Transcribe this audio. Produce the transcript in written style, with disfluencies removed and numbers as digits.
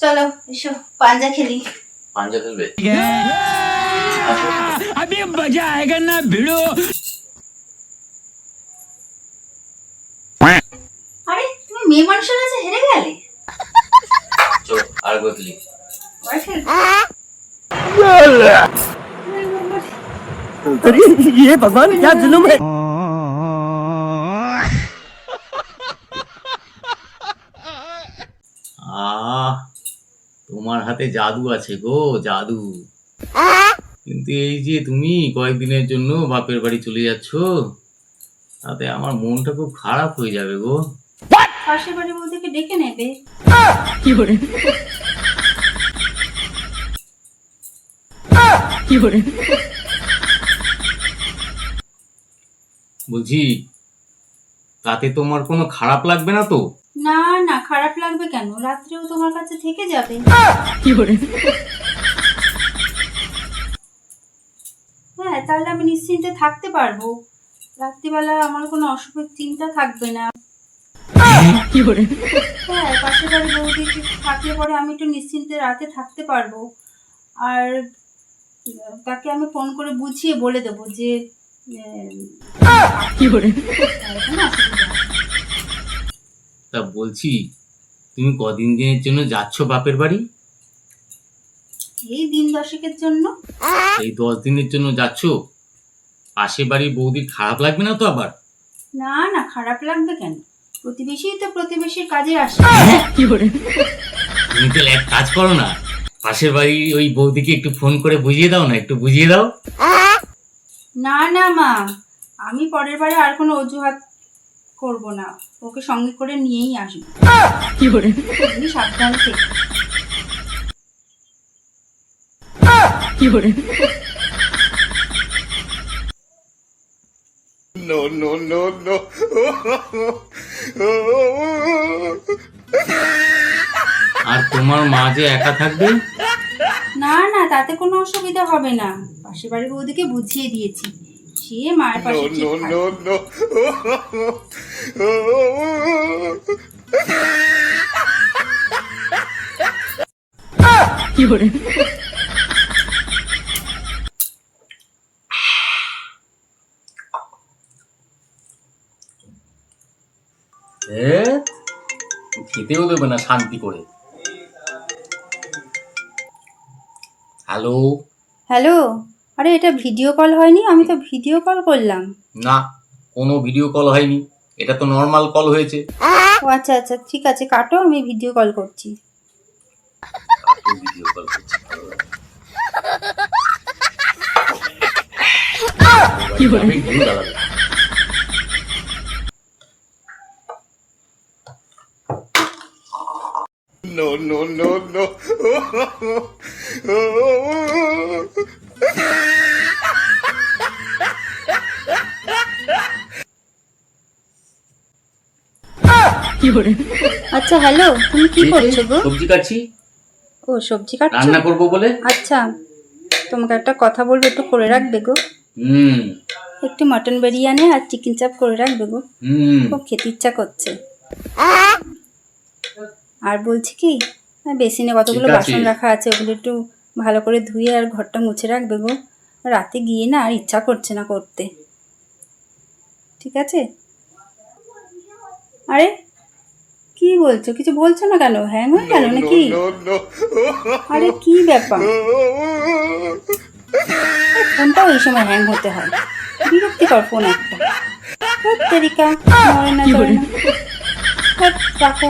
চলো এসো পাঞ্জা খেলি। পাঞ্জা খেলবে? अभी मजा आएगा ना भिड़ो। আরে তুমি মেয়ে মানুষের কাছে হেরে গেলে। চলো আর গতলি अरे ये भगवान क्या जुल्म है। তোমার হাতে জাদু আছে গো, জাদু। কিন্তু এই যে তুমি কয়েকদিনের জন্য বাপের বাড়ি চলে যাচ্ছ, তাতে আমার মনটা খুব খারাপ হয়ে যাবে গো। পাশের বাড়ির বউদিকে ডেকে নেবে। কি করে কি করে বলছি, তাতে তোমার কোনো খারাপ লাগবে না তো? না না, খারাপ লাগবে কেন, রাত্রেও তোমার কাছে থেকে যাবে। কি করে হ্যাঁ, তাহলে আমি নিশ্চিন্তে থাকতে পারবো। রাত্রিবেলা আমার কোনো অসুখের চিন্তা থাকবে না। কি করে হ্যাঁ, পাশের বাড়ির বউদি থাকলে পরে আমি একটু নিশ্চিন্তে রাতে থাকতে পারবো। আর তাকে আমি ফোন করে বুঝিয়ে বলে দেবো যে কি করে কোনো অসুবিধা নেই। তা বলছি, তুমি কদিন দিনের জন্য যাচ্ছ বাপের বাড়ি? এই দিন দশেকের জন্য। এই 10 দিনের জন্য যাচ্ছ? পাশের বাড়ির বৌদির খারাপ লাগবে না তো আবার? না না, খারাপ লাগবে কেন, প্রতিবেশী তো প্রতিবেশীর কাজে আসে। কি করে তুমি তাহলে এক কাজ করো না, পাশের বাড়ির ওই বৌদিকে একটু ফোন করে বুঝিয়ে দাও না, একটু বুঝিয়ে দাও। না না মা, আমি পরের বারে আর কোনো অজুহাত করব না, ওকে সঙ্গে করে নিয়েই আসবো। কি করে তুমি সাবধানে থেকো। কি করে আর তোমার মা যে একা থাকবে? না না, তাতে কোনো অসুবিধা হবে না, পাশের বাড়ির বৌদিকে বুঝিয়ে দিয়েছি, সে মায়ের পাশে ঠিক থাকবে। কি করে খেতেও দেবে না শান্তি করে। হ্যালো হ্যালো, আরে এটা ভিডিও কল হয়নি? আমি তো ভিডিও কল করলাম। না, কোনো ভিডিও কল হয়নি, এটা তো নর্মাল কল হয়েছে। ও আচ্ছা আচ্ছা, ঠিক আছে কাটো, আমি ভিডিও কল করছি। ভিডিও কল করছি। কি করে ভিউ দাঁড়াবে। কি করে? আচ্ছা হ্যালো, তুমি কি করছো গো? সবজি কাটছি। ও সবজি কাটছো? রান্না করবো বলে। আচ্ছা, তোমাকে একটা কথা বলবো, একটু করে রাখবে গো। একটু মটন বিরিয়ানি আর চিকেন চাপ করে রাখবে গো, খুব খেতে ইচ্ছা করছে। আর বলছি কি, বেসিনে কতগুলো বাসন রাখা আছে, ওগুলো একটু ভালো করে ধুয়ে আর ঘরটা মুছে রাখবে গো, রাতে গিয়ে না আর ইচ্ছা করছে না করতে। ঠিক আছে? আরে কি বলছো, কিছু বলছো না কেন? হ্যাং হয়ে গেল নাকি? আরে কি ব্যাপার, ফোনটাও এই সময় হ্যাং হতে হয়, বিরক্তিকর ফোন একটা। তেরিকা মরে না, রাখো।